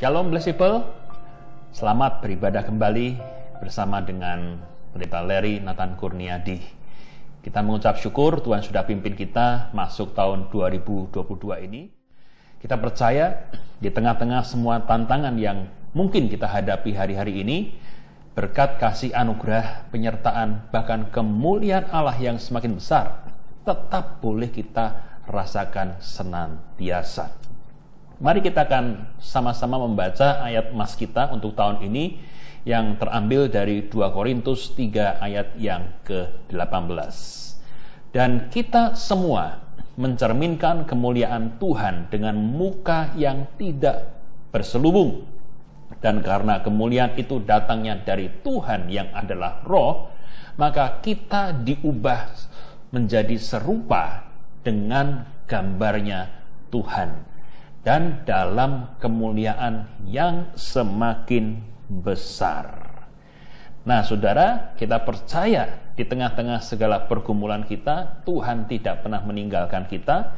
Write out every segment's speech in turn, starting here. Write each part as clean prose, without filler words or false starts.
Shalom blessed people, selamat beribadah kembali bersama dengan Pendeta Larry Nathan Kurniadi. Kita mengucap syukur Tuhan sudah pimpin kita masuk tahun 2022 ini. Kita percaya di tengah-tengah semua tantangan yang mungkin kita hadapi hari-hari ini, berkat kasih anugerah, penyertaan, bahkan kemuliaan Allah yang semakin besar, tetap boleh kita rasakan senantiasa. Mari kita akan sama-sama membaca ayat mas kita untuk tahun ini yang terambil dari 2 Korintus 3 ayat yang ke-18. Dan kita semua mencerminkan kemuliaan Tuhan dengan muka yang tidak berselubung. Dan karena kemuliaan itu datangnya dari Tuhan yang adalah Roh, maka kita diubah menjadi serupa dengan gambarnya Tuhan. Dan dalam kemuliaan yang semakin besar. Nah, saudara, kita percaya di tengah-tengah segala pergumulan kita, Tuhan tidak pernah meninggalkan kita.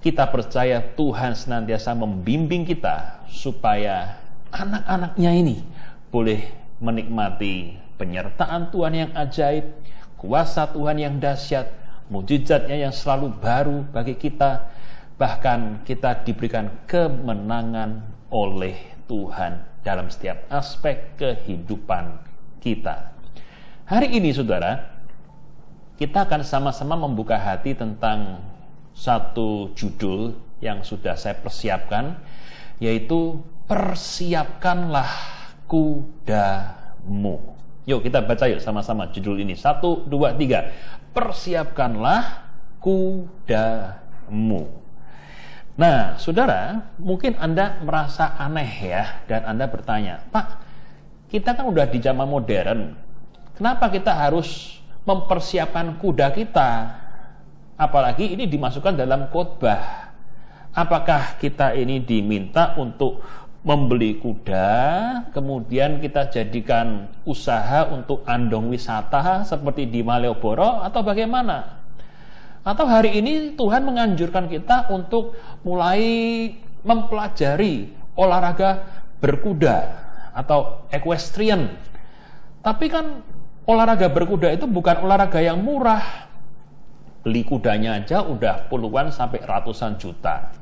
Kita percaya Tuhan senantiasa membimbing kita supaya anak-anaknya ini boleh menikmati penyertaan Tuhan yang ajaib, kuasa Tuhan yang dahsyat, mujizatnya yang selalu baru bagi kita. Bahkan kita diberikan kemenangan oleh Tuhan dalam setiap aspek kehidupan kita. Hari ini, saudara, kita akan sama-sama membuka hati tentang satu judul yang sudah saya persiapkan, yaitu Persiapkanlah Kudamu. Yuk kita baca yuk sama-sama judul ini. 1, 2, 3. Persiapkanlah kudamu. Nah, saudara, mungkin Anda merasa aneh ya, dan Anda bertanya, Pak, kita kan udah di zaman modern, kenapa kita harus mempersiapkan kuda kita? Apalagi ini dimasukkan dalam khotbah. Apakah kita ini diminta untuk membeli kuda, kemudian kita jadikan usaha untuk andong wisata seperti di Malioboro, atau bagaimana? Atau hari ini Tuhan menganjurkan kita untuk mulai mempelajari olahraga berkuda atau equestrian. Tapi kan olahraga berkuda itu bukan olahraga yang murah. Beli kudanya aja udah puluhan sampai ratusan juta.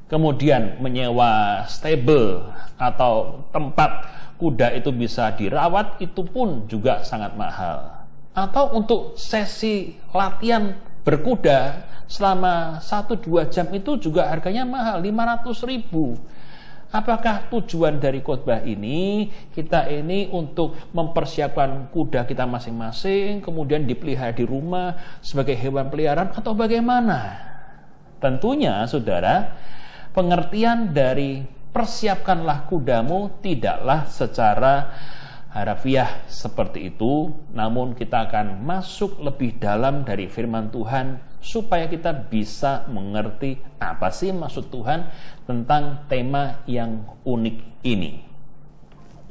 Kemudian menyewa stable atau tempat kuda itu bisa dirawat, itu pun juga sangat mahal. Atau untuk sesi latihan berkuda selama 1-2 jam itu juga harganya mahal, 500.000. Apakah tujuan dari khotbah ini, kita ini untuk mempersiapkan kuda kita masing-masing, kemudian dipelihara di rumah sebagai hewan peliharaan, atau bagaimana? Tentunya, saudara, pengertian dari persiapkanlah kudamu tidaklah secara harafiah seperti itu, namun kita akan masuk lebih dalam dari firman Tuhan supaya kita bisa mengerti apa sih maksud Tuhan tentang tema yang unik ini.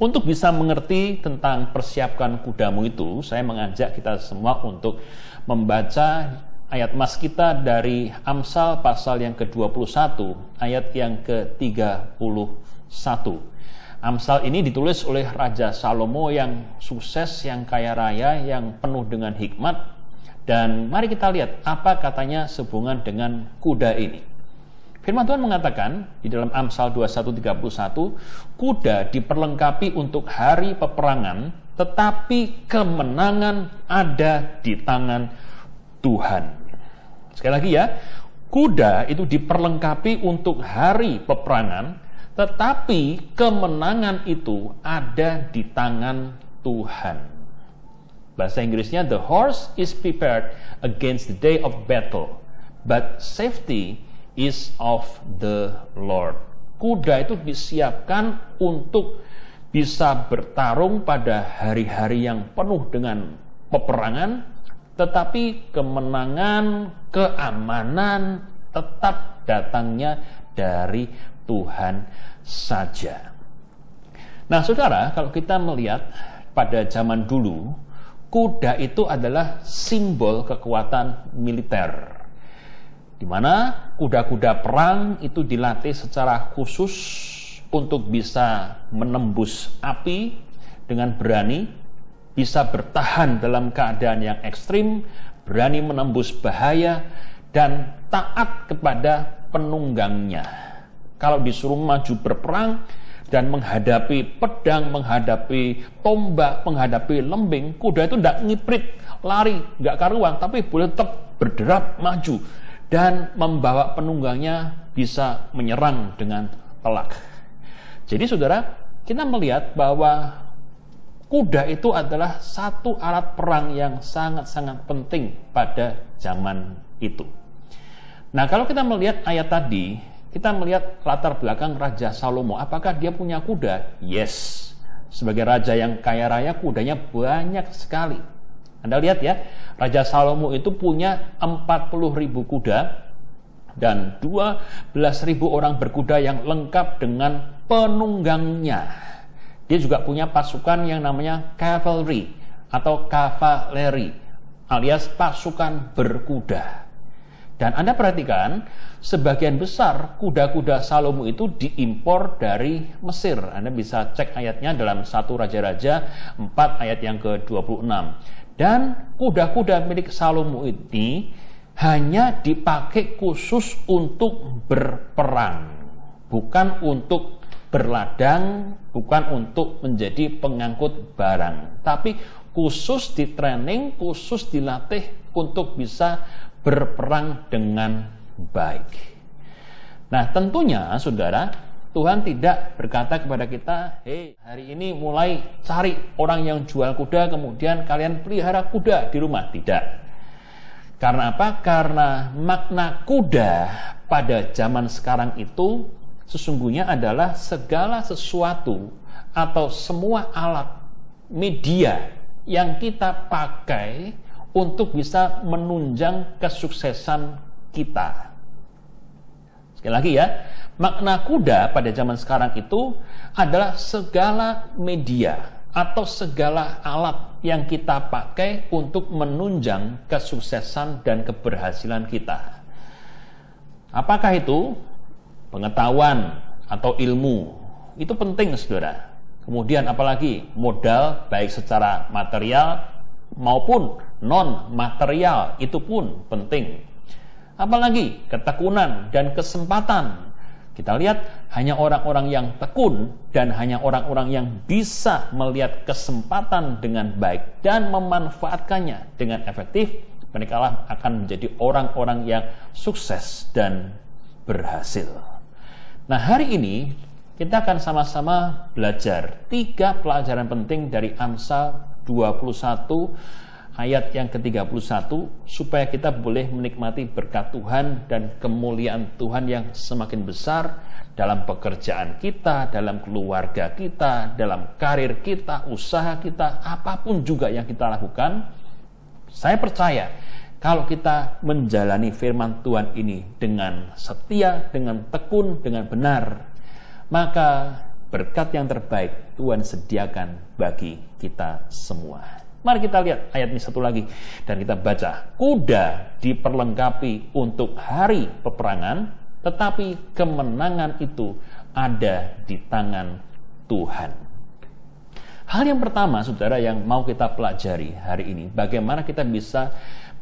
Untuk bisa mengerti tentang persiapkan kudamu itu, saya mengajak kita semua untuk membaca ayat mas kita dari Amsal pasal yang ke-21 ayat yang ke-31. Amsal ini ditulis oleh Raja Salomo yang sukses, yang kaya raya, yang penuh dengan hikmat. Dan mari kita lihat apa katanya sehubungan dengan kuda ini. Firman Tuhan mengatakan di dalam Amsal 21:31, kuda diperlengkapi untuk hari peperangan, tetapi kemenangan ada di tangan Tuhan. Sekali lagi ya, kuda itu diperlengkapi untuk hari peperangan, tetapi kemenangan itu ada di tangan Tuhan. Bahasa Inggrisnya, the horse is prepared against the day of battle, but safety is of the Lord. Kuda itu disiapkan untuk bisa bertarung pada hari-hari yang penuh dengan peperangan, tetapi kemenangan, keamanan tetap datangnya dari Tuhan saja. Nah, saudara, kalau kita melihat pada zaman dulu, kuda itu adalah simbol kekuatan militer. Di mana kuda-kuda perang itu dilatih secara khusus untuk bisa menembus api dengan berani, bisa bertahan dalam keadaan yang ekstrim, berani menembus bahaya, dan taat kepada penunggangnya. Kalau disuruh maju berperang dan menghadapi pedang, menghadapi tombak, menghadapi lembing, kuda itu tidak ngiprit, lari, nggak karuan, tapi boleh tetap berderap maju dan membawa penunggangnya bisa menyerang dengan telak. Jadi saudara, kita melihat bahwa kuda itu adalah satu alat perang yang sangat-sangat penting pada zaman itu. Nah, kalau kita melihat ayat tadi, kita melihat latar belakang Raja Salomo. Apakah dia punya kuda? Yes. Sebagai raja yang kaya raya, kudanya banyak sekali. Anda lihat ya, Raja Salomo itu punya 40.000 kuda dan 12.000 orang berkuda yang lengkap dengan penunggangnya. Dia juga punya pasukan yang namanya cavalry atau kavaleri alias pasukan berkuda. Dan Anda perhatikan, sebagian besar kuda-kuda Salomo itu diimpor dari Mesir. Anda bisa cek ayatnya dalam 1 Raja-Raja 4 ayat yang ke-26. Dan kuda-kuda milik Salomo ini hanya dipakai khusus untuk berperang, bukan untuk berladang, bukan untuk menjadi pengangkut barang, tapi khusus di-training, khusus dilatih untuk bisa berperang dengan baik. Nah, tentunya saudara, Tuhan tidak berkata kepada kita, "Hei, hari ini mulai cari orang yang jual kuda, kemudian kalian pelihara kuda di rumah." Tidak. Karena apa? Karena makna kuda pada zaman sekarang itu sesungguhnya adalah segala sesuatu atau semua alat media yang kita pakai untuk bisa menunjang kesuksesan kita. Sekali lagi ya, makna kuda pada zaman sekarang itu adalah segala media atau segala alat yang kita pakai untuk menunjang kesuksesan dan keberhasilan kita. Apakah itu? Pengetahuan atau ilmu. Itu penting, saudara. Kemudian apalagi? Modal, baik secara material maupun non-material, itu pun penting. Apalagi ketekunan dan kesempatan. Kita lihat hanya orang-orang yang tekun dan hanya orang-orang yang bisa melihat kesempatan dengan baik dan memanfaatkannya dengan efektif, mereka akan menjadi orang-orang yang sukses dan berhasil. Nah, hari ini kita akan sama-sama belajar 3 pelajaran penting dari Amsal 21 ayat yang ke-31 supaya kita boleh menikmati berkat Tuhan dan kemuliaan Tuhan yang semakin besar dalam pekerjaan kita, dalam keluarga kita, dalam karir kita, usaha kita, apapun juga yang kita lakukan. Saya percaya kalau kita menjalani firman Tuhan ini dengan setia, dengan tekun, dengan benar, maka berkat yang terbaik Tuhan sediakan bagi kita semua. Mari kita lihat ayat ini satu lagi dan kita baca. Kuda diperlengkapi untuk hari peperangan, tetapi kemenangan itu ada di tangan Tuhan. Hal yang pertama, saudara, yang mau kita pelajari hari ini, bagaimana kita bisa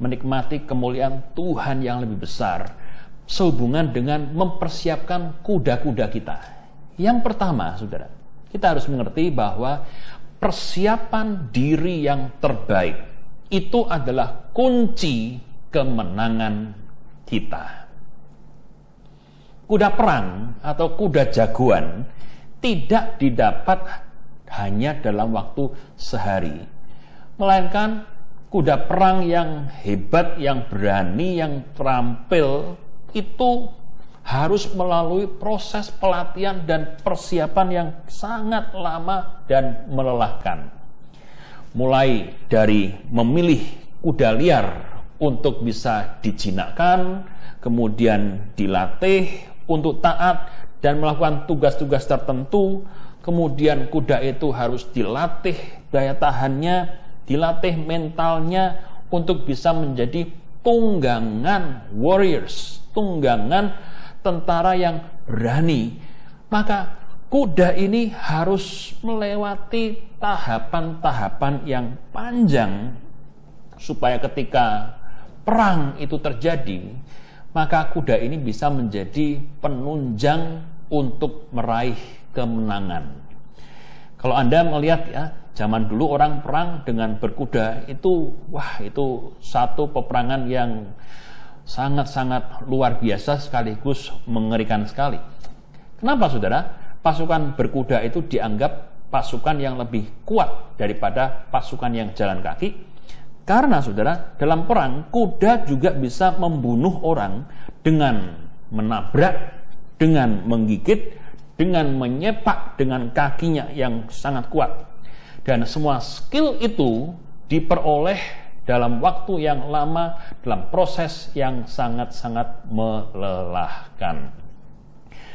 menikmati kemuliaan Tuhan yang lebih besar sehubungan dengan mempersiapkan kuda-kuda kita. Yang pertama, saudara, kita harus mengerti bahwa persiapan diri yang terbaik itu adalah kunci kemenangan kita. Kuda perang atau kuda jagoan tidak didapat hanya dalam waktu sehari, melainkan kuda perang yang hebat, yang berani, yang terampil itu harus melalui proses pelatihan dan persiapan yang sangat lama dan melelahkan. Mulai dari memilih kuda liar untuk bisa dijinakkan, kemudian dilatih untuk taat dan melakukan tugas-tugas tertentu, kemudian kuda itu harus dilatih daya tahannya, dilatih mentalnya untuk bisa menjadi tunggangan warriors, tunggangan tentara yang berani. Maka kuda ini harus melewati tahapan-tahapan yang panjang supaya ketika perang itu terjadi, maka kuda ini bisa menjadi penunjang untuk meraih kemenangan. Kalau Anda melihat ya, zaman dulu orang perang dengan berkuda itu, wah, itu satu peperangan yang sangat-sangat luar biasa sekaligus mengerikan sekali. Kenapa, saudara? Pasukan berkuda itu dianggap pasukan yang lebih kuat daripada pasukan yang jalan kaki. Karena, saudara, dalam perang, kuda juga bisa membunuh orang dengan menabrak, dengan menggigit, dengan menyepak dengan kakinya yang sangat kuat. Dan semua skill itu diperoleh dalam waktu yang lama, dalam proses yang sangat-sangat melelahkan.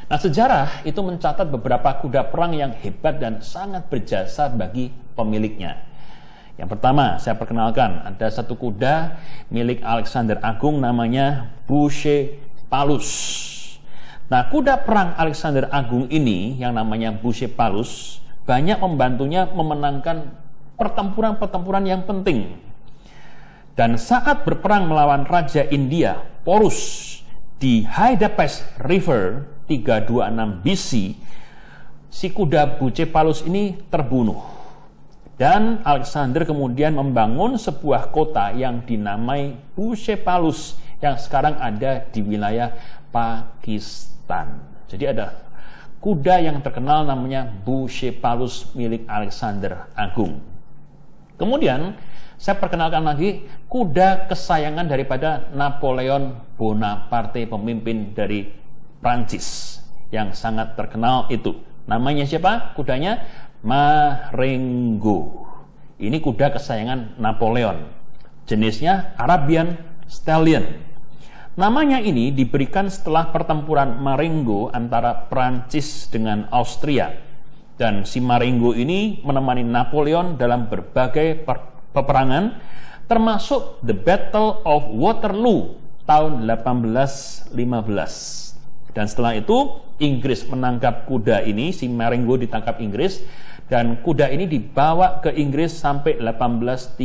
Nah, sejarah itu mencatat beberapa kuda perang yang hebat dan sangat berjasa bagi pemiliknya. Yang pertama, saya perkenalkan, ada satu kuda milik Alexander Agung namanya Bucephalus. Nah, kuda perang Alexander Agung ini yang namanya Bucephalus banyak membantunya memenangkan pertempuran-pertempuran yang penting. Dan saat berperang melawan Raja India, Porus, di Hydaspes River 326 BC, si kuda Bucephalus ini terbunuh. Dan Alexander kemudian membangun sebuah kota yang dinamai Bucephalus yang sekarang ada di wilayah Pakistan. Jadi ada kuda yang terkenal namanya Bucephalus milik Alexander Agung. Kemudian saya perkenalkan lagi kuda kesayangan daripada Napoleon Bonaparte, pemimpin dari Prancis yang sangat terkenal itu. Namanya siapa? Kudanya Marengo. Ini kuda kesayangan Napoleon. Jenisnya Arabian Stallion. Namanya ini diberikan setelah pertempuran Marengo antara Prancis dengan Austria. Dan si Marengo ini menemani Napoleon dalam berbagai peperangan, termasuk The Battle of Waterloo tahun 1815. Dan setelah itu Inggris menangkap kuda ini, si Marengo ditangkap Inggris, dan kuda ini dibawa ke Inggris sampai 1831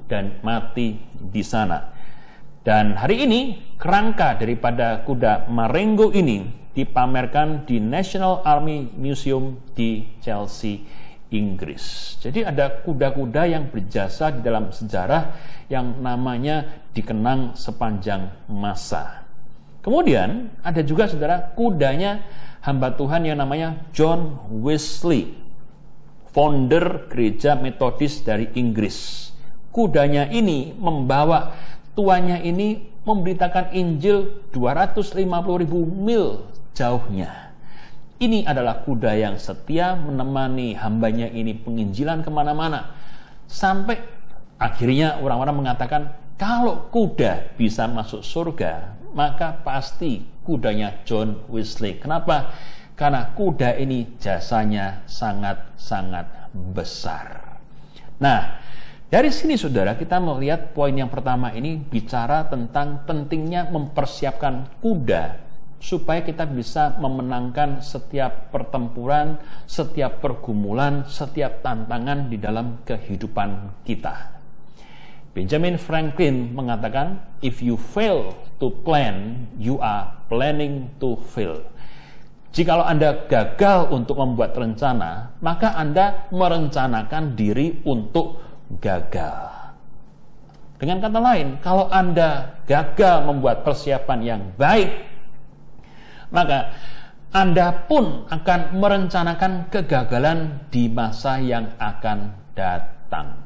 dan mati di sana. Dan hari ini kerangka daripada kuda Marengo ini dipamerkan di National Army Museum di Chelsea, Inggris. Jadi ada kuda-kuda yang berjasa di dalam sejarah yang namanya dikenang sepanjang masa. Kemudian ada juga, saudara, kudanya hamba Tuhan yang namanya John Wesley, founder gereja Metodis dari Inggris. Kudanya ini membawa tuannya ini memberitakan Injil 250.000 mil jauhnya. Ini adalah kuda yang setia menemani hambanya ini penginjilan kemana-mana. Sampai akhirnya orang-orang mengatakan, kalau kuda bisa masuk surga, maka pasti kudanya John Wesley. Kenapa? Karena kuda ini jasanya sangat-sangat besar. Nah, dari sini, saudara, kita melihat poin yang pertama ini bicara tentang pentingnya mempersiapkan kuda supaya kita bisa memenangkan setiap pertempuran, setiap pergumulan, setiap tantangan di dalam kehidupan kita. Benjamin Franklin mengatakan, if you fail to plan, you are planning to fail. Jikalau Anda gagal untuk membuat rencana, maka Anda merencanakan diri untuk gagal. Dengan kata lain, kalau Anda gagal membuat persiapan yang baik, maka Anda pun akan merencanakan kegagalan di masa yang akan datang.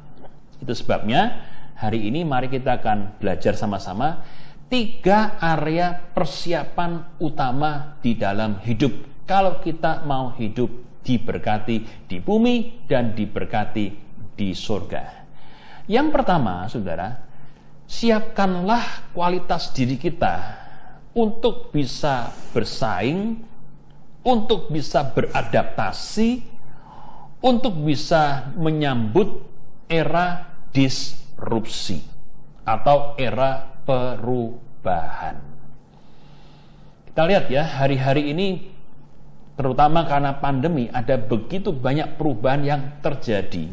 Itu sebabnya hari ini mari kita akan belajar sama-sama 3 area persiapan utama di dalam hidup kalau kita mau hidup diberkati di bumi dan diberkati di surga. Yang pertama, saudara, siapkanlah kualitas diri kita untuk bisa bersaing, untuk bisa beradaptasi, untuk bisa menyambut era disrupsi atau era perubahan. Kita lihat ya, hari-hari ini terutama karena pandemi, ada begitu banyak perubahan yang terjadi,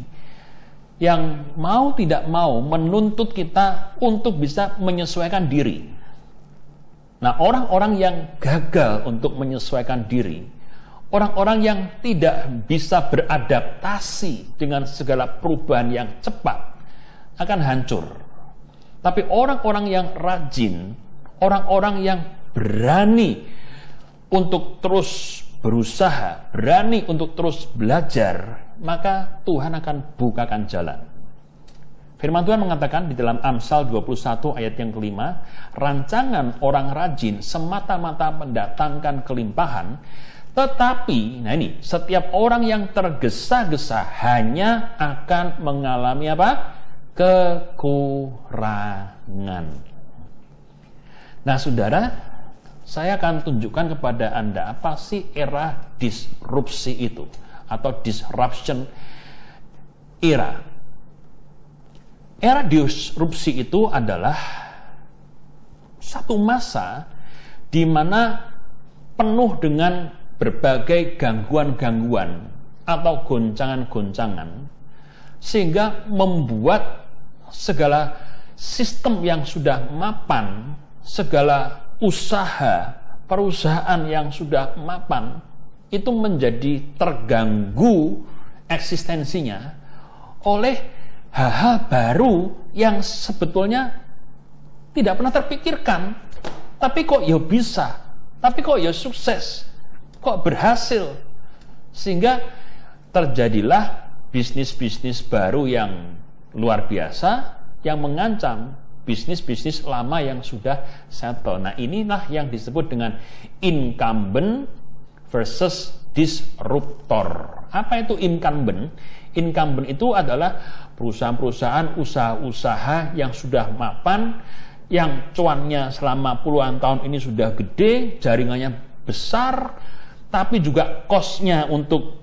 yang mau tidak mau menuntut kita untuk bisa menyesuaikan diri. Nah, orang-orang yang gagal untuk menyesuaikan diri, orang-orang yang tidak bisa beradaptasi dengan segala perubahan yang cepat, akan hancur. Tapi orang-orang yang rajin, orang-orang yang berani untuk terus berusaha, berani untuk terus belajar, maka Tuhan akan bukakan jalan. Firman Tuhan mengatakan di dalam Amsal 21 ayat yang kelima, rancangan orang rajin semata-mata mendatangkan kelimpahan, tetapi, nah ini, setiap orang yang tergesa-gesa hanya akan mengalami apa? Kekurangan. Nah, saudara, saya akan tunjukkan kepada Anda apa sih era disrupsi itu, atau disruption era. Era disrupsi itu adalah satu masa di mana penuh dengan berbagai gangguan-gangguan atau goncangan-goncangan, sehingga membuat segala sistem yang sudah mapan, segala usaha, perusahaan yang sudah mapan, itu menjadi terganggu eksistensinya oleh hal-hal baru yang sebetulnya tidak pernah terpikirkan, tapi kok ya bisa, tapi kok ya sukses, kok berhasil, sehingga terjadilah bisnis-bisnis baru yang luar biasa yang mengancam bisnis-bisnis lama yang sudah settle. Nah, inilah yang disebut dengan incumbent versus disruptor. Apa itu incumbent? Incumbent itu adalah perusahaan-perusahaan, usaha-usaha yang sudah mapan, yang cuannya selama puluhan tahun ini sudah gede, jaringannya besar, tapi juga cost-nya untuk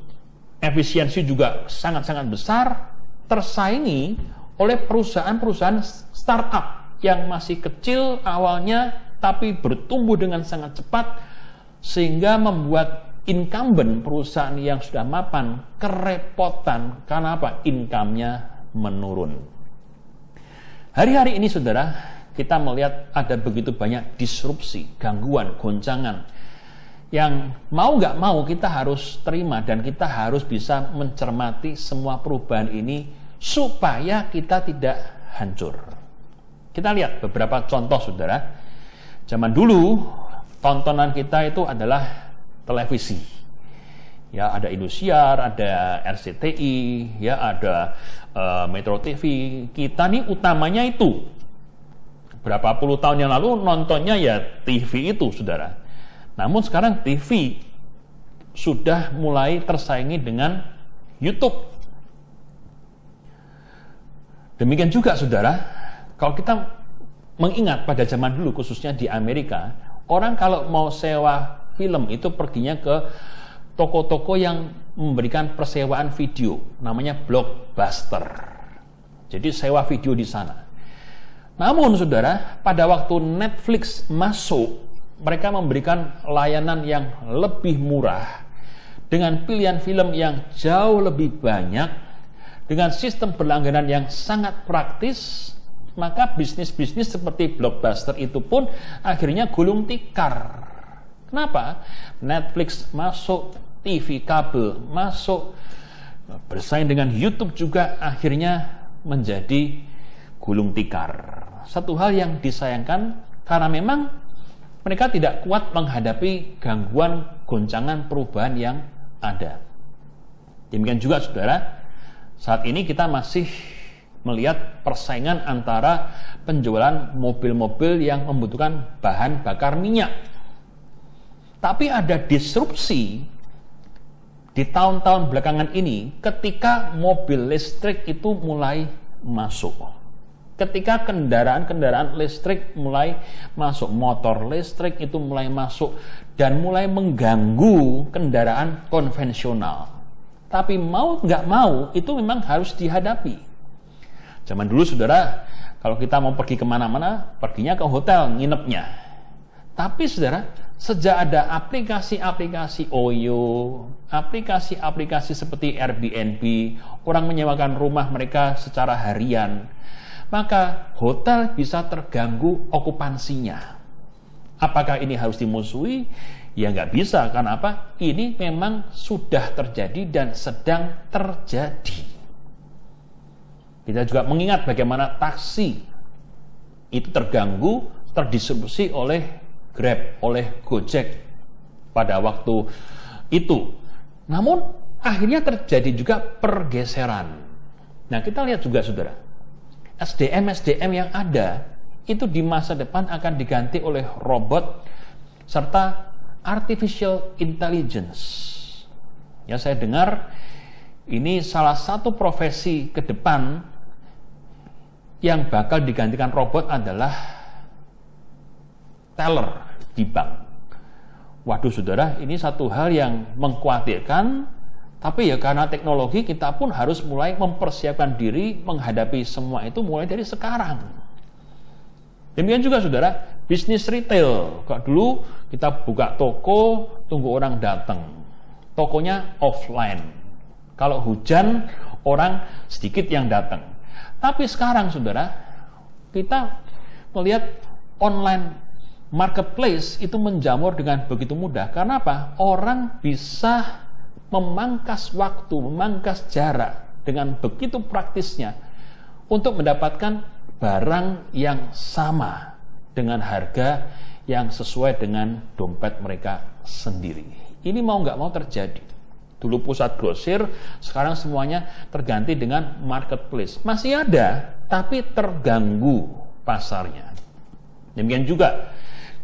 efisiensi juga sangat-sangat besar, tersaingi oleh perusahaan-perusahaan startup yang masih kecil awalnya tapi bertumbuh dengan sangat cepat, sehingga membuat incumbent, perusahaan yang sudah mapan, kerepotan. Karena apa? Income-nya menurun. Hari-hari ini, saudara, kita melihat ada begitu banyak disrupsi, gangguan, goncangan, yang mau nggak mau kita harus terima, dan kita harus bisa mencermati semua perubahan ini supaya kita tidak hancur. Kita lihat beberapa contoh, saudara. Zaman dulu tontonan kita itu adalah televisi. Ya, ada Indosiar, ada RCTI, ya, ada Metro TV. Kita nih utamanya itu. Berapa puluh tahun yang lalu nontonnya ya TV itu, saudara. Namun sekarang TV sudah mulai tersaingi dengan YouTube. Demikian juga, saudara, kalau kita mengingat pada zaman dulu, khususnya di Amerika, orang kalau mau sewa film itu perginya ke toko-toko yang memberikan persewaan video, namanya Blockbuster. Jadi sewa video di sana. Namun, saudara, pada waktu Netflix masuk, mereka memberikan layanan yang lebih murah, dengan pilihan film yang jauh lebih banyak, dengan sistem berlangganan yang sangat praktis, maka bisnis-bisnis seperti Blockbuster itu pun akhirnya gulung tikar. Kenapa? Netflix masuk, TV kabel masuk, bersaing dengan YouTube juga akhirnya menjadi gulung tikar. Satu hal yang disayangkan, karena memang mereka tidak kuat menghadapi gangguan, goncangan, perubahan yang ada. Demikian juga, saudara, saat ini kita masih melihat persaingan antara penjualan mobil-mobil yang membutuhkan bahan bakar minyak. Tapi ada disrupsi di tahun-tahun belakangan ini ketika mobil listrik itu mulai masuk. Ketika kendaraan-kendaraan listrik mulai masuk, motor listrik itu mulai masuk dan mulai mengganggu kendaraan konvensional. Tapi mau nggak mau, itu memang harus dihadapi. Zaman dulu, saudara, kalau kita mau pergi kemana-mana, perginya ke hotel, nginepnya. Tapi, saudara, sejak ada aplikasi-aplikasi OYO, aplikasi-aplikasi seperti Airbnb, orang menyewakan rumah mereka secara harian, maka hotel bisa terganggu okupansinya. Apakah ini harus dimusuhi? Ya nggak bisa, karena apa? Ini memang sudah terjadi dan sedang terjadi. Kita juga mengingat bagaimana taksi itu terganggu, terdisrupsi oleh Grab, oleh Gojek pada waktu itu. Namun akhirnya terjadi juga pergeseran. Nah, kita lihat juga saudara, SDM yang ada itu di masa depan akan diganti oleh robot serta artificial intelligence. Ya, saya dengar ini salah satu profesi ke depan yang bakal digantikan robot adalah teller di bank. Waduh saudara, ini satu hal yang mengkhawatirkan, tapi ya karena teknologi kita pun harus mulai mempersiapkan diri menghadapi semua itu mulai dari sekarang. Demikian juga saudara, bisnis retail. Kalau dulu kita buka toko, tunggu orang datang. Tokonya offline. Kalau hujan, orang sedikit yang datang. Tapi sekarang saudara, kita melihat online marketplace itu menjamur dengan begitu mudah. Karena apa? Orang bisa memangkas waktu, memangkas jarak dengan begitu praktisnya untuk mendapatkan barang yang sama dengan harga yang sesuai dengan dompet mereka sendiri. Ini mau nggak mau terjadi. Dulu pusat grosir, sekarang semuanya terganti dengan marketplace. Masih ada, tapi terganggu pasarnya. Demikian juga,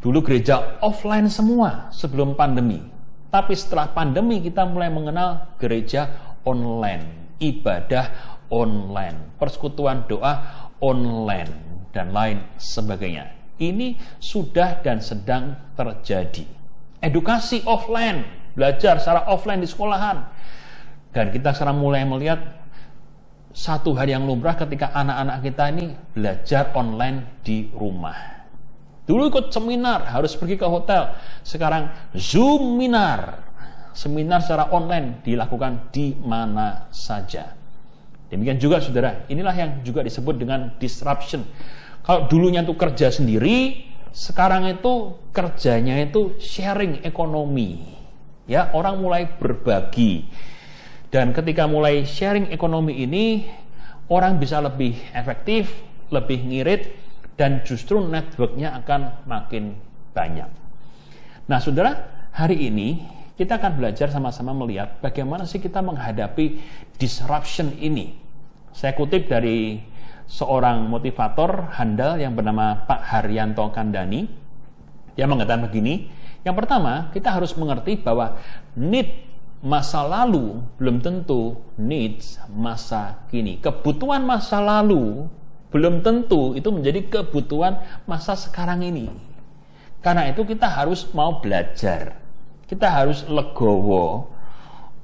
dulu gereja offline semua sebelum pandemi. Tapi setelah pandemi kita mulai mengenal gereja online, ibadah online, persekutuan doa online, dan lain sebagainya. Ini sudah dan sedang terjadi. Edukasi offline, belajar secara offline di sekolahan. Dan kita sekarang mulai melihat satu hal yang lumrah ketika anak-anak kita ini belajar online di rumah. Dulu ikut seminar, harus pergi ke hotel. Sekarang Zoominar. Seminar secara online dilakukan di mana saja. Demikian juga saudara, inilah yang juga disebut dengan disruption. Kalau dulunya itu kerja sendiri, sekarang itu kerjanya itu sharing ekonomi. Ya, orang mulai berbagi. Dan ketika mulai sharing ekonomi ini, orang bisa lebih efektif, lebih ngirit, dan justru networknya akan makin banyak. Nah saudara, hari ini kita akan belajar sama-sama melihat bagaimana sih kita menghadapi disruption ini. Saya kutip dari seorang motivator handal yang bernama Pak Haryanto Kandani. Dia mengatakan begini, yang pertama kita harus mengerti bahwa need masa lalu belum tentu needs masa kini. Kebutuhan masa lalu belum tentu itu menjadi kebutuhan masa sekarang ini. Karena itu kita harus mau belajar. Kita harus legowo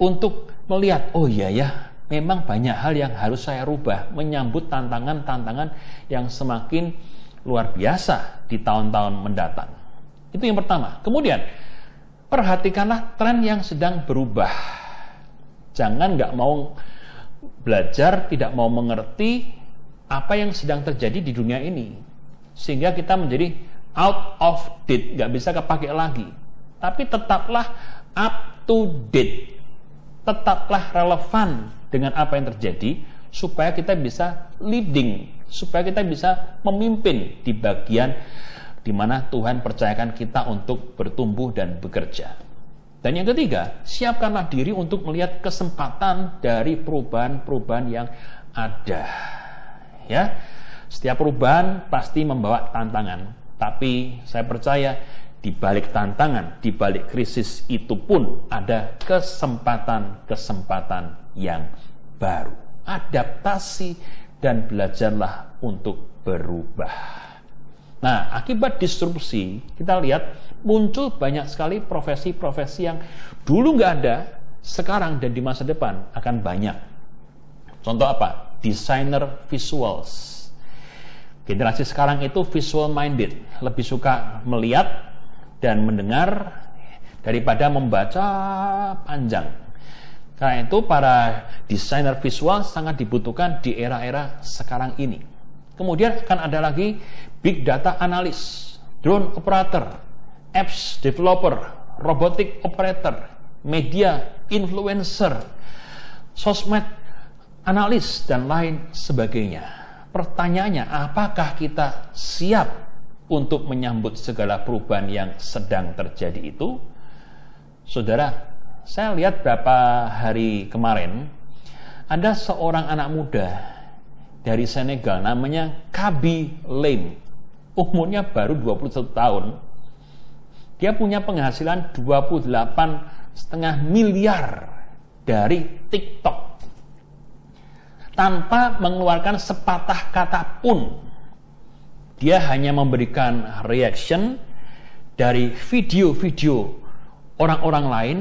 untuk melihat, oh iya ya, memang banyak hal yang harus saya rubah menyambut tantangan-tantangan yang semakin luar biasa di tahun-tahun mendatang. Itu yang pertama. Kemudian, perhatikanlah tren yang sedang berubah. Jangan nggak mau belajar, tidak mau mengerti apa yang sedang terjadi di dunia ini. Sehingga kita menjadi out of date, nggak bisa kepake lagi. Tapi tetaplah up to date. Tetaplah relevan dengan apa yang terjadi, supaya kita bisa leading, supaya kita bisa memimpin di bagian di mana Tuhan percayakan kita untuk bertumbuh dan bekerja. Dan yang ketiga, siapkanlah diri untuk melihat kesempatan dari perubahan-perubahan yang ada. Ya, setiap perubahan pasti membawa tantangan, tapi saya percaya di balik tantangan, di balik krisis itu pun ada kesempatan-kesempatan yang baru. Adaptasi dan belajarlah untuk berubah. Nah, akibat disrupsi, kita lihat muncul banyak sekali profesi-profesi yang dulu nggak ada, sekarang dan di masa depan akan banyak. Contoh apa? Designer visuals. Generasi sekarang itu visual minded, lebih suka melihat dan mendengar daripada membaca panjang. Karena itu para desainer visual sangat dibutuhkan di era-era sekarang ini. Kemudian akan ada lagi big data analis, drone operator, apps developer, robotic operator, media influencer, sosmed analis, dan lain sebagainya. Pertanyaannya, apakah kita siap untuk menyambut segala perubahan yang sedang terjadi itu? Saudara, saya lihat beberapa hari kemarin, ada seorang anak muda dari Senegal, namanya Kaby Lame. Umurnya baru 21 tahun. Dia punya penghasilan 28,5 miliar dari TikTok. Tanpa mengeluarkan sepatah kata pun. Dia hanya memberikan reaction dari video-video orang-orang lain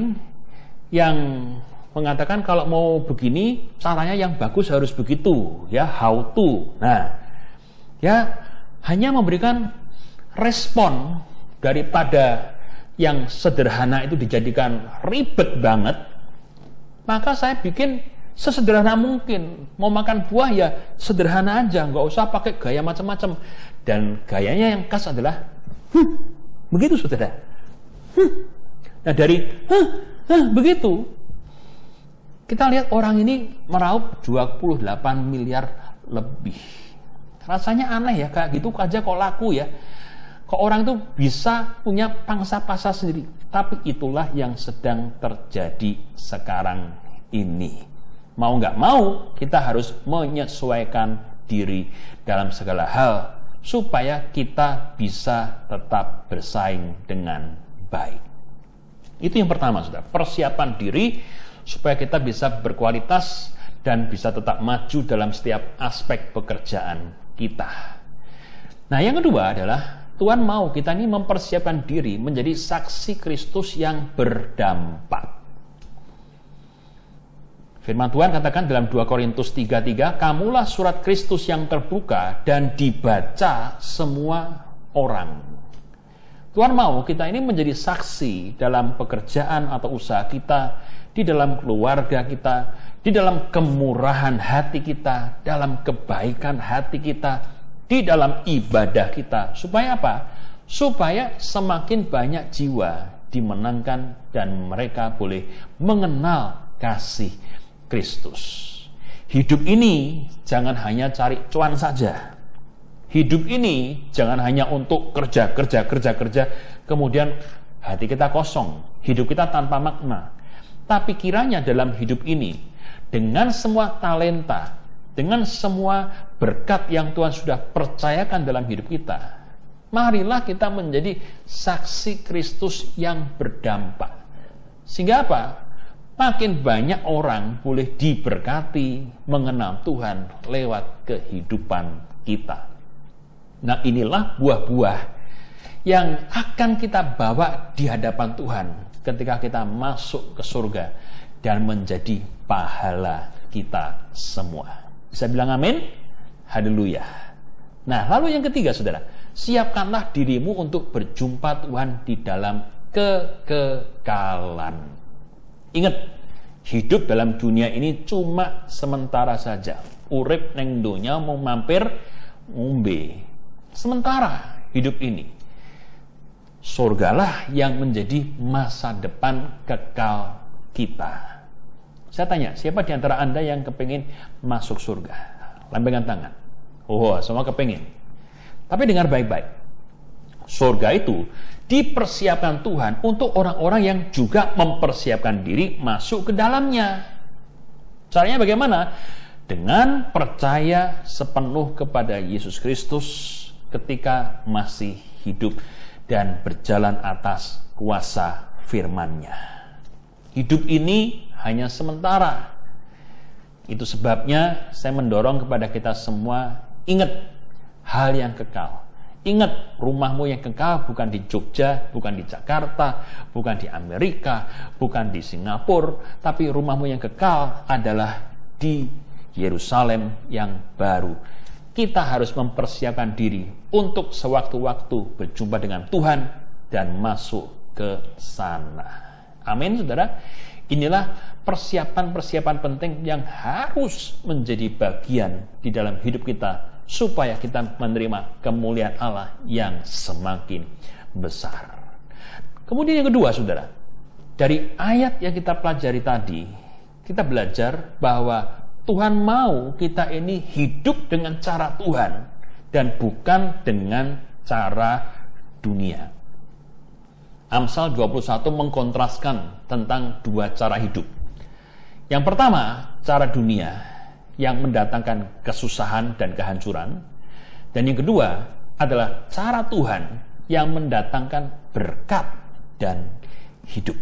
yang mengatakan kalau mau begini caranya yang bagus harus begitu, ya, how to. Nah, ya hanya memberikan respon daripada yang sederhana itu dijadikan ribet banget. Maka saya bikin sesederhana mungkin. Mau makan buah ya sederhana aja, nggak usah pakai gaya macam-macam. Dan gayanya yang khas adalah begitu, saudara. Nah, dari begitu kita lihat orang ini meraup 28 miliar lebih. Rasanya aneh ya, kayak gitu aja kok laku ya. Kok orang itu bisa punya pangsa pasar sendiri. Tapi itulah yang sedang terjadi sekarang ini. Mau nggak mau, kita harus menyesuaikan diri dalam segala hal supaya kita bisa tetap bersaing dengan baik. Itu yang pertama, saudara. Persiapan diri supaya kita bisa berkualitas dan bisa tetap maju dalam setiap aspek pekerjaan kita. Nah, yang kedua adalah Tuhan mau kita ini mempersiapkan diri menjadi saksi Kristus yang berdampak. Firman Tuhan katakan dalam 2 Korintus 3:3, kamulah surat Kristus yang terbuka dan dibaca semua orang. Tuhan mau kita ini menjadi saksi dalam pekerjaan atau usaha kita, di dalam keluarga kita, di dalam kemurahan hati kita, dalam kebaikan hati kita, di dalam ibadah kita. Supaya apa? Supaya semakin banyak jiwa dimenangkan dan mereka boleh mengenal kasih Kristus. Hidup ini jangan hanya cari cuan saja. Hidup ini jangan hanya untuk kerja, kemudian hati kita kosong, hidup kita tanpa makna. Tapi kiranya dalam hidup ini, dengan semua talenta, dengan semua berkat yang Tuhan sudah percayakan dalam hidup kita, marilah kita menjadi saksi Kristus yang berdampak. Sehingga apa? Makin banyak orang boleh diberkati mengenal Tuhan lewat kehidupan kita. Nah, inilah buah-buah yang akan kita bawa di hadapan Tuhan ketika kita masuk ke surga dan menjadi pahala kita semua. Bisa bilang amin? Haleluya. Nah, lalu yang ketiga, saudara, siapkanlah dirimu untuk berjumpa Tuhan di dalam kekekalan. Ingat, hidup dalam dunia ini cuma sementara saja. Urip neng donya mau mampir ngombe. Sementara hidup ini. Surgalah yang menjadi masa depan kekal kita. Saya tanya, siapa di antara Anda yang kepingin masuk surga? Lambaikan tangan. Oh, semua kepingin. Tapi dengar baik-baik. Surga itu dipersiapkan Tuhan untuk orang-orang yang juga mempersiapkan diri masuk ke dalamnya. Caranya bagaimana? Dengan percaya sepenuh kepada Yesus Kristus ketika masih hidup dan berjalan atas kuasa firman-Nya. Hidup ini hanya sementara. Itu sebabnya saya mendorong kepada kita semua, ingat hal yang kekal. Ingat, rumahmu yang kekal bukan di Jogja, bukan di Jakarta, bukan di Amerika, bukan di Singapura, tapi rumahmu yang kekal adalah di Yerusalem yang baru. Kita harus mempersiapkan diri untuk sewaktu-waktu berjumpa dengan Tuhan dan masuk ke sana. Amin, saudara. Inilah persiapan-persiapan penting yang harus menjadi bagian di dalam hidup kita supaya kita menerima kemuliaan Allah yang semakin besar. Kemudian yang kedua, saudara, dari ayat yang kita pelajari tadi, kita belajar bahwa Tuhan mau kita ini hidup dengan cara Tuhan dan bukan dengan cara dunia. Amsal 21 mengkontraskan tentang dua cara hidup. Yang pertama, cara dunia yang mendatangkan kesusahan dan kehancuran. Dan yang kedua adalah cara Tuhan yang mendatangkan berkat dan hidup.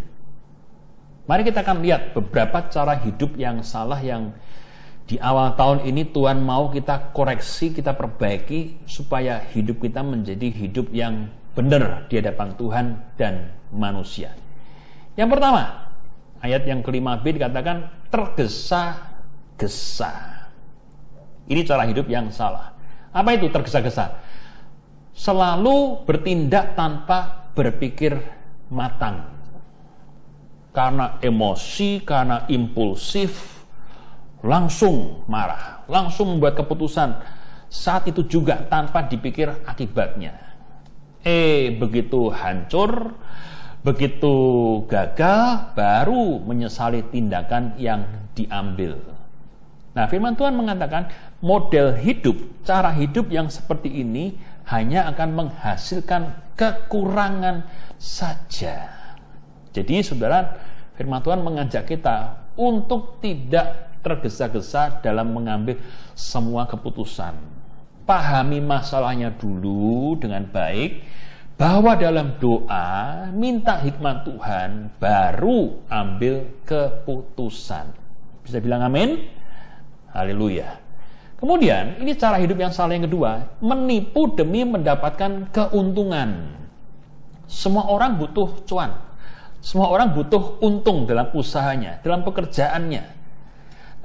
Mari kita akan lihat beberapa cara hidup yang salah yang di awal tahun ini Tuhan mau kita koreksi, kita perbaiki supaya hidup kita menjadi hidup yang benar di hadapan Tuhan dan manusia. Yang pertama, ayat yang ke-5b dikatakan tergesa-gesa. Ini cara hidup yang salah. Apa itu tergesa-gesa? Selalu bertindak tanpa berpikir matang. Karena emosi, karena impulsif, langsung marah, langsung membuat keputusan. Saat itu juga tanpa dipikir akibatnya. Begitu hancur, begitu gagal, baru menyesali tindakan yang diambil. Nah, firman Tuhan mengatakan model hidup, cara hidup yang seperti ini hanya akan menghasilkan kekurangan saja. Jadi, saudara, firman Tuhan mengajak kita untuk tidak tergesa-gesa dalam mengambil semua keputusan. Pahami masalahnya dulu dengan baik, bahwa dalam doa minta hikmat Tuhan, baru ambil keputusan. Bisa bilang amin? Haleluya. Kemudian ini cara hidup yang salah yang kedua, menipu demi mendapatkan keuntungan. Semua orang butuh cuan, semua orang butuh untung dalam usahanya, dalam pekerjaannya.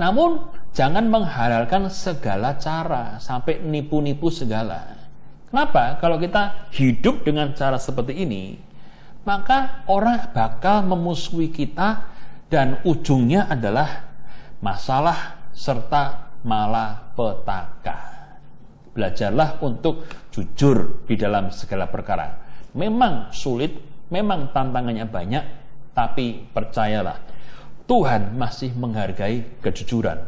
Namun jangan menghalalkan segala cara sampai nipu-nipu segala. Kenapa? Kalau kita hidup dengan cara seperti ini, maka orang bakal memusuhi kita dan ujungnya adalah masalah serta malapetaka. Belajarlah untuk jujur di dalam segala perkara. Memang sulit, memang tantangannya banyak, tapi percayalah, Tuhan masih menghargai kejujuran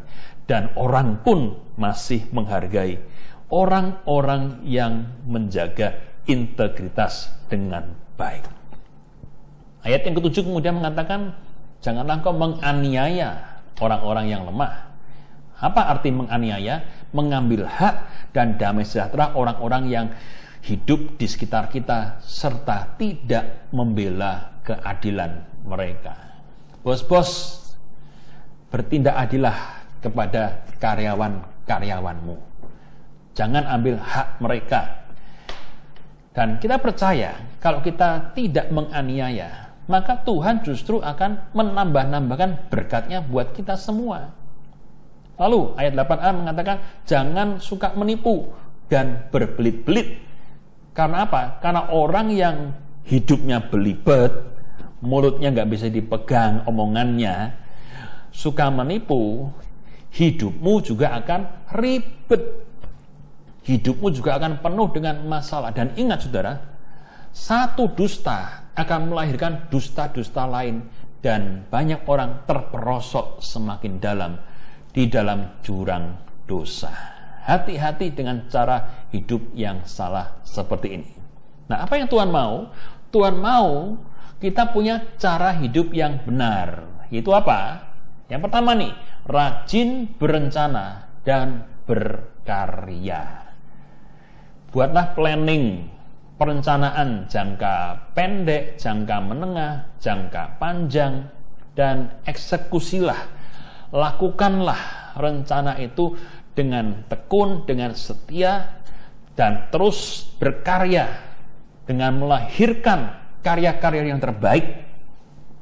dan orang pun masih menghargai orang-orang yang menjaga integritas dengan baik. Ayat yang ke-7 kemudian mengatakan, janganlah kau menganiaya orang-orang yang lemah. Apa arti menganiaya? Mengambil hak dan damai sejahtera orang-orang yang hidup di sekitar kita serta tidak membela keadilan mereka. Bos-bos, bertindak adillah kepada karyawan-karyawanmu. Jangan ambil hak mereka. Dan kita percaya kalau kita tidak menganiaya, maka Tuhan justru akan menambah-nambahkan berkatnya buat kita semua. Lalu ayat 8a mengatakan jangan suka menipu dan berbelit-belit. Karena apa? Karena orang yang hidupnya belibet, mulutnya nggak bisa dipegang omongannya, suka menipu, hidupmu juga akan ribet. Hidupmu juga akan penuh dengan masalah. Dan ingat saudara, satu dusta akan melahirkan dusta-dusta lain. Dan banyak orang terperosok semakin dalam di dalam jurang dosa. Hati-hati dengan cara hidup yang salah seperti ini. Nah, apa yang Tuhan mau? Tuhan mau kita punya cara hidup yang benar. Itu apa? Yang pertama nih, rajin berencana dan berkarya. Buatlah planning, perencanaan jangka pendek, jangka menengah, jangka panjang, dan eksekusilah. Lakukanlah rencana itu dengan tekun, dengan setia, dan terus berkarya dengan melahirkan karya-karya yang terbaik.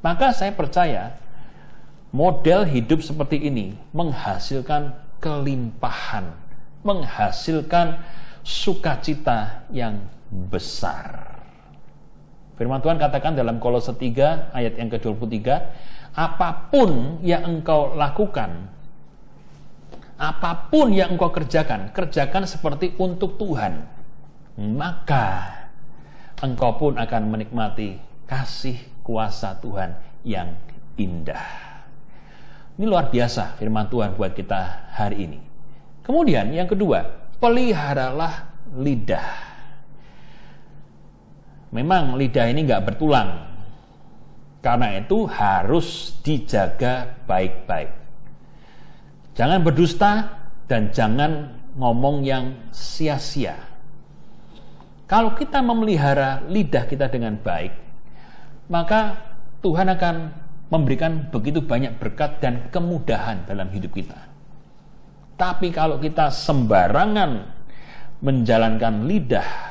Maka saya percaya model hidup seperti ini menghasilkan kelimpahan, menghasilkan sukacita yang besar. Firman Tuhan katakan dalam Kolose 3 ayat yang ke-23, apapun yang engkau lakukan, apapun yang engkau kerjakan, kerjakan seperti untuk Tuhan, maka engkau pun akan menikmati kasih kuasa Tuhan yang indah. Ini luar biasa firman Tuhan buat kita hari ini. Kemudian yang kedua, peliharalah lidah. Memang lidah ini nggak bertulang, karena itu harus dijaga baik-baik. Jangan berdusta dan jangan ngomong yang sia-sia. Kalau kita memelihara lidah kita dengan baik, maka Tuhan akan memberikan begitu banyak berkat dan kemudahan dalam hidup kita. Tapi kalau kita sembarangan menjalankan lidah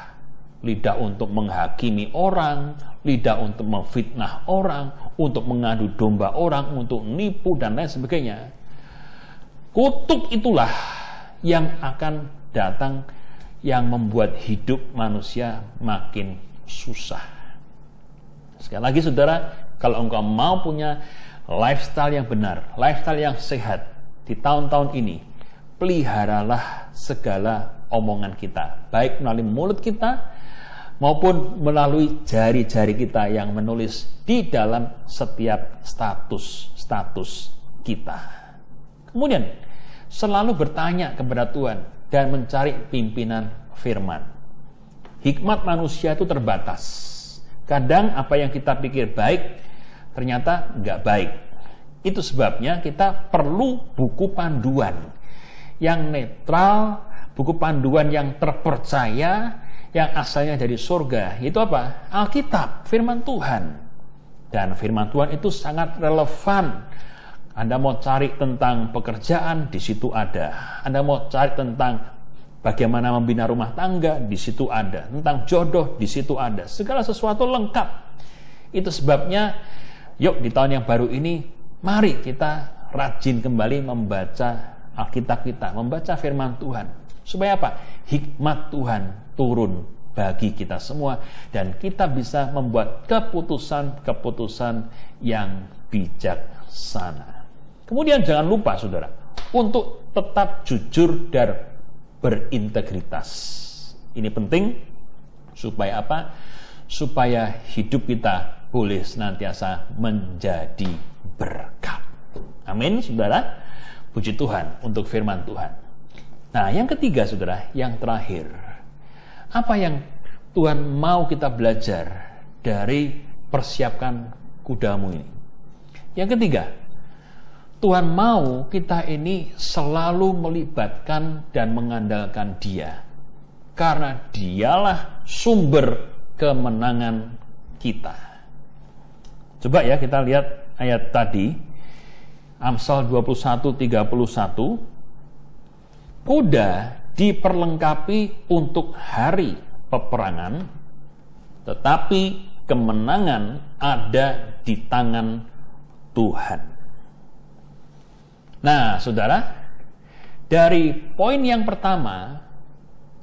untuk menghakimi orang, lidah untuk memfitnah orang, untuk mengadu domba orang, untuk nipu dan lain sebagainya, kutuk itulah yang akan datang yang membuat hidup manusia makin susah. Sekali lagi saudara, kalau engkau mau punya lifestyle yang benar, lifestyle yang sehat di tahun-tahun ini, peliharalah segala omongan kita, baik melalui mulut kita maupun melalui jari-jari kita yang menulis di dalam setiap status kita. Kemudian selalu bertanya kepada Tuhan dan mencari pimpinan firman. Hikmat manusia itu terbatas. Kadang apa yang kita pikir baik ternyata nggak baik. Itu sebabnya kita perlu buku panduan yang netral, buku panduan yang terpercaya, yang asalnya dari surga. Itu apa? Alkitab, firman Tuhan. Dan firman Tuhan itu sangat relevan. Anda mau cari tentang pekerjaan, di situ ada. Anda mau cari tentang bagaimana membina rumah tangga, di situ ada. Tentang jodoh, di situ ada. Segala sesuatu lengkap. Itu sebabnya, yuk di tahun yang baru ini, mari kita rajin kembali membaca Alkitab kita, membaca firman Tuhan. Supaya apa? Hikmat Tuhan turun bagi kita semua dan kita bisa membuat keputusan-keputusan yang bijaksana. Kemudian jangan lupa saudara, untuk tetap jujur dan berintegritas. Ini penting supaya apa? Supaya hidup kita boleh senantiasa menjadi berkat. Amin saudara. Puji Tuhan untuk firman Tuhan. Nah, yang ketiga saudara, yang terakhir, apa yang Tuhan mau kita belajar dari persiapkan kudamu ini? Yang ketiga, Tuhan mau kita ini selalu melibatkan dan mengandalkan Dia, karena Dialah sumber kemenangan kita. Coba ya kita lihat ayat tadi, Amsal 21:31. Kuda diperlengkapi untuk hari peperangan, tetapi kemenangan ada di tangan Tuhan. Nah, saudara, dari poin yang pertama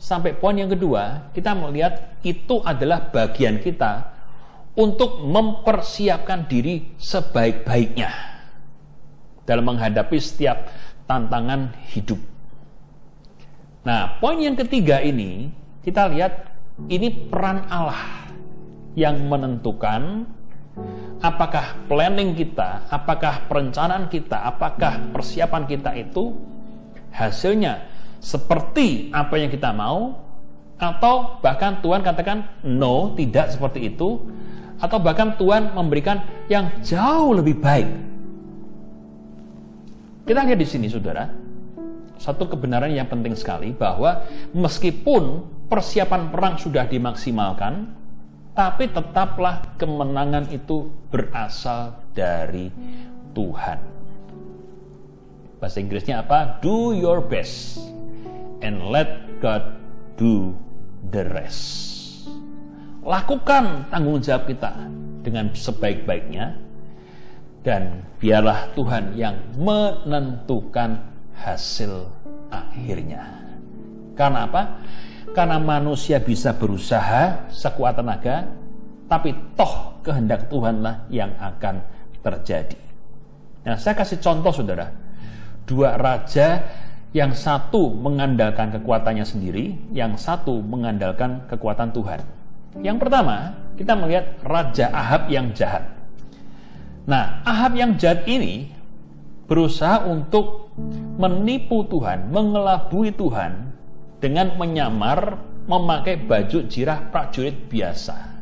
sampai poin yang kedua, kita melihat itu adalah bagian kita untuk mempersiapkan diri sebaik-baiknya dalam menghadapi setiap tantangan hidup. Nah, poin yang ketiga ini, kita lihat ini peran Allah yang menentukan apakah planning kita, apakah perencanaan kita, apakah persiapan kita itu hasilnya seperti apa yang kita mau, atau bahkan Tuhan katakan no, tidak seperti itu, atau bahkan Tuhan memberikan yang jauh lebih baik. Kita lihat di sini saudara, satu kebenaran yang penting sekali, bahwa meskipun persiapan perang sudah dimaksimalkan, tapi tetaplah kemenangan itu berasal dari Tuhan. Bahasa Inggrisnya apa? Do your best and let God do the rest. Lakukan tanggung jawab kita dengan sebaik-baiknya, dan biarlah Tuhan yang menentukan hasil akhirnya. Karena apa? Karena manusia bisa berusaha sekuat tenaga, tapi toh kehendak Tuhanlah yang akan terjadi. Nah, saya kasih contoh saudara, dua raja, yang satu mengandalkan kekuatannya sendiri, yang satu mengandalkan kekuatan Tuhan. Yang pertama, kita melihat Raja Ahab yang jahat. Nah, Ahab yang jahat ini berusaha untuk menipu Tuhan, mengelabui Tuhan dengan menyamar memakai baju jirah prajurit biasa.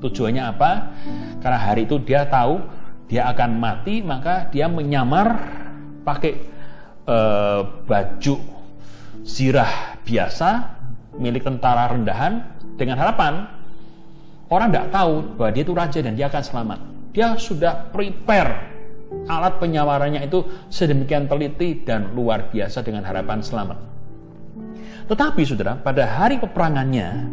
Tujuannya apa? Karena hari itu dia tahu dia akan mati, maka dia menyamar pakai baju zirah biasa milik tentara rendahan dengan harapan orang tidak tahu bahwa dia itu raja dan dia akan selamat. Dia sudah prepare alat penyamarannya itu sedemikian teliti dan luar biasa dengan harapan selamat. Tetapi saudara, pada hari peperangannya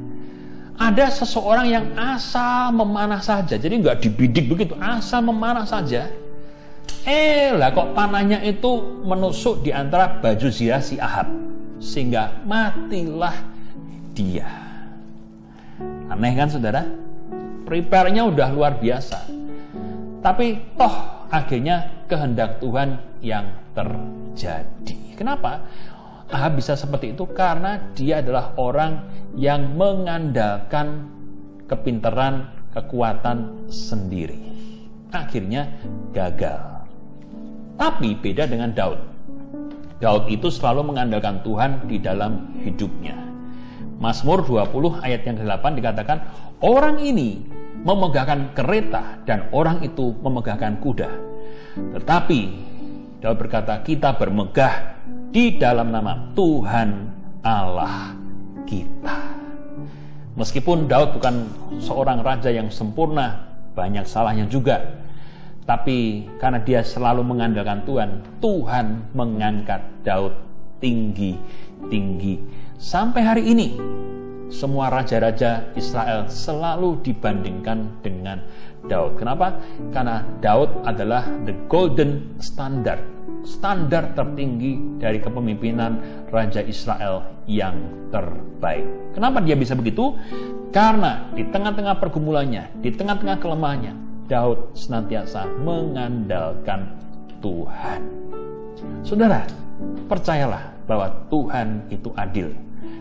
ada seseorang yang asal memanah saja, jadi nggak dibidik begitu, asal memanah saja. Lah kok panahnya itu menusuk di antara baju zirah si Ahab, sehingga matilah dia. Aneh kan saudara? Prepare-nya udah luar biasa, tapi toh akhirnya kehendak Tuhan yang terjadi. Kenapa Ahab bisa seperti itu? Karena dia adalah orang yang mengandalkan kepintaran, kekuatan sendiri. Akhirnya gagal. Tapi beda dengan Daud. Daud itu selalu mengandalkan Tuhan di dalam hidupnya. Mazmur 20 ayat yang ke-8 dikatakan, orang ini memegahkan kereta dan orang itu memegahkan kuda. Tetapi Daud berkata, kita bermegah di dalam nama Tuhan Allah kita. Meskipun Daud bukan seorang raja yang sempurna, banyak salahnya juga, tapi karena dia selalu mengandalkan Tuhan, Tuhan mengangkat Daud tinggi-tinggi. Sampai hari ini semua raja-raja Israel selalu dibandingkan dengan Daud. Kenapa? Karena Daud adalah the golden standard, standar tertinggi dari kepemimpinan Raja Israel yang terbaik. Kenapa dia bisa begitu? Karena di tengah-tengah pergumulannya, di tengah-tengah kelemahannya, Daud senantiasa mengandalkan Tuhan. Saudara, percayalah bahwa Tuhan itu adil,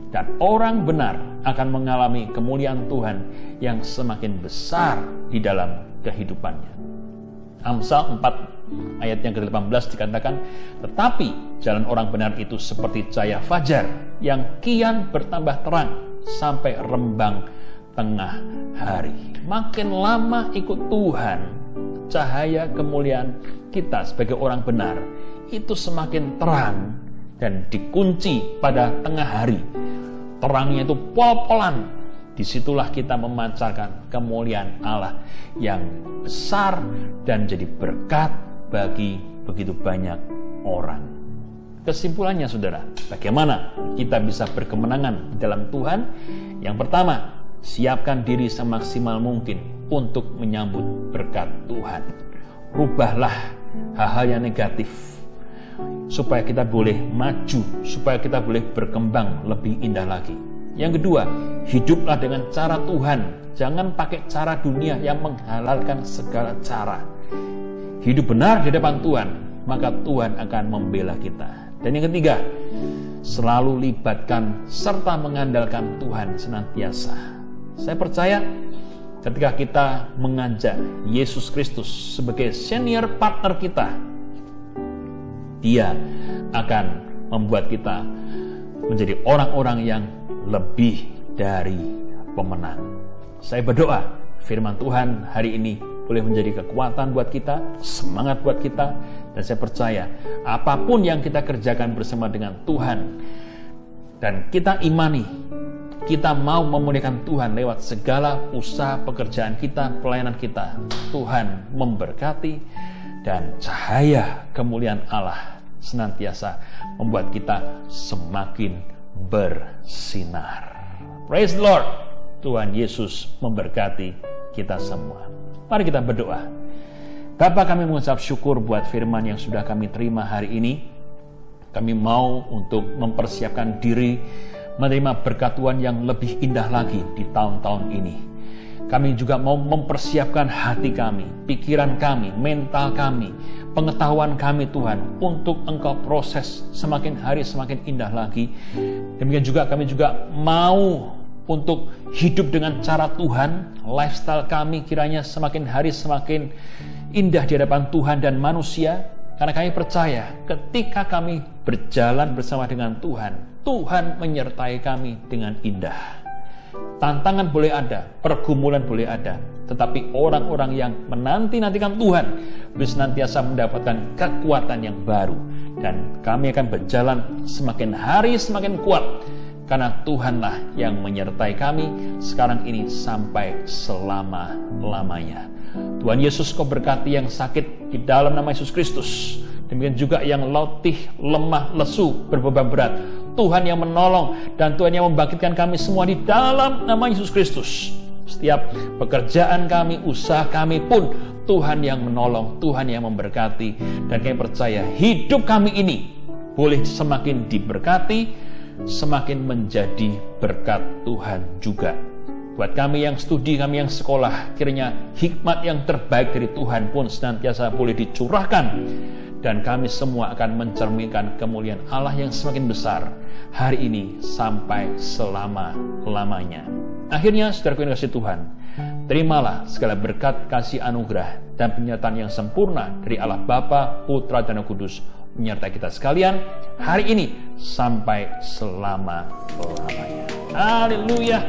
dan orang benar akan mengalami kemuliaan Tuhan yang semakin besar di dalam kehidupannya. Amsal 4 ayat yang ke-18 dikatakan, tetapi jalan orang benar itu seperti cahaya fajar yang kian bertambah terang sampai rembang tengah hari. Makin lama ikut Tuhan, cahaya kemuliaan kita sebagai orang benar itu semakin terang dan dikunci pada tengah hari. Terangnya itu pol-polan. Disitulah kita memancarkan kemuliaan Allah yang besar dan jadi berkat bagi begitu banyak orang. Kesimpulannya saudara, bagaimana kita bisa berkemenangan dalam Tuhan? Yang pertama, siapkan diri semaksimal mungkin untuk menyambut berkat Tuhan. Rubahlah hal-hal yang negatif supaya kita boleh maju, supaya kita boleh berkembang lebih indah lagi. Yang kedua, hiduplah dengan cara Tuhan. Jangan pakai cara dunia yang menghalalkan segala cara. Hidup benar di depan Tuhan, maka Tuhan akan membela kita. Dan yang ketiga, selalu libatkan serta mengandalkan Tuhan senantiasa. Saya percaya ketika kita mengajak Yesus Kristus sebagai senior partner kita, Dia akan membuat kita menjadi orang-orang yang lebih dari pemenang. Saya berdoa firman Tuhan hari ini boleh menjadi kekuatan buat kita, semangat buat kita, dan saya percaya apapun yang kita kerjakan bersama dengan Tuhan dan kita imani, kita mau memuliakan Tuhan lewat segala usaha pekerjaan kita, pelayanan kita, Tuhan memberkati dan cahaya kemuliaan Allah senantiasa membuat kita semakin bersinar. Praise the Lord. Tuhan Yesus memberkati kita semua. Mari kita berdoa. Bapa, kami mengucap syukur buat firman yang sudah kami terima hari ini. Kami mau untuk mempersiapkan diri menerima berkat Tuhan yang lebih indah lagi di tahun-tahun ini. Kami juga mau mempersiapkan hati kami, pikiran kami, mental kami, pengetahuan kami Tuhan, untuk Engkau proses semakin hari semakin indah lagi. Demikian juga kami juga mau untuk hidup dengan cara Tuhan, lifestyle kami kiranya semakin hari semakin indah di hadapan Tuhan dan manusia. Karena kami percaya ketika kami berjalan bersama dengan Tuhan, Tuhan menyertai kami dengan indah. Tantangan boleh ada, pergumulan boleh ada, tetapi orang-orang yang menanti-nantikan Tuhan bisa senantiasa mendapatkan kekuatan yang baru. Dan kami akan berjalan semakin hari semakin kuat, karena Tuhanlah yang menyertai kami sekarang ini sampai selama-lamanya. Tuhan Yesus, Kau berkati yang sakit di dalam nama Yesus Kristus. Demikian juga yang letih, lemah, lesu, berbeban berat. Tuhan yang menolong dan Tuhan yang membangkitkan kami semua di dalam nama Yesus Kristus. Setiap pekerjaan kami, usaha kami pun Tuhan yang menolong, Tuhan yang memberkati. Dan kami percaya hidup kami ini boleh semakin diberkati, semakin menjadi berkat Tuhan juga. Buat kami yang studi, kami yang sekolah, kiranya hikmat yang terbaik dari Tuhan pun senantiasa boleh dicurahkan. Dan kami semua akan mencerminkan kemuliaan Allah yang semakin besar hari ini sampai selama-lamanya. Akhirnya, saudaraku yang kasih Tuhan, terimalah segala berkat, kasih anugerah, dan penyertaan yang sempurna dari Allah Bapa, Putra, dan Roh Kudus menyertai kita sekalian hari ini sampai selama-lamanya. Haleluya!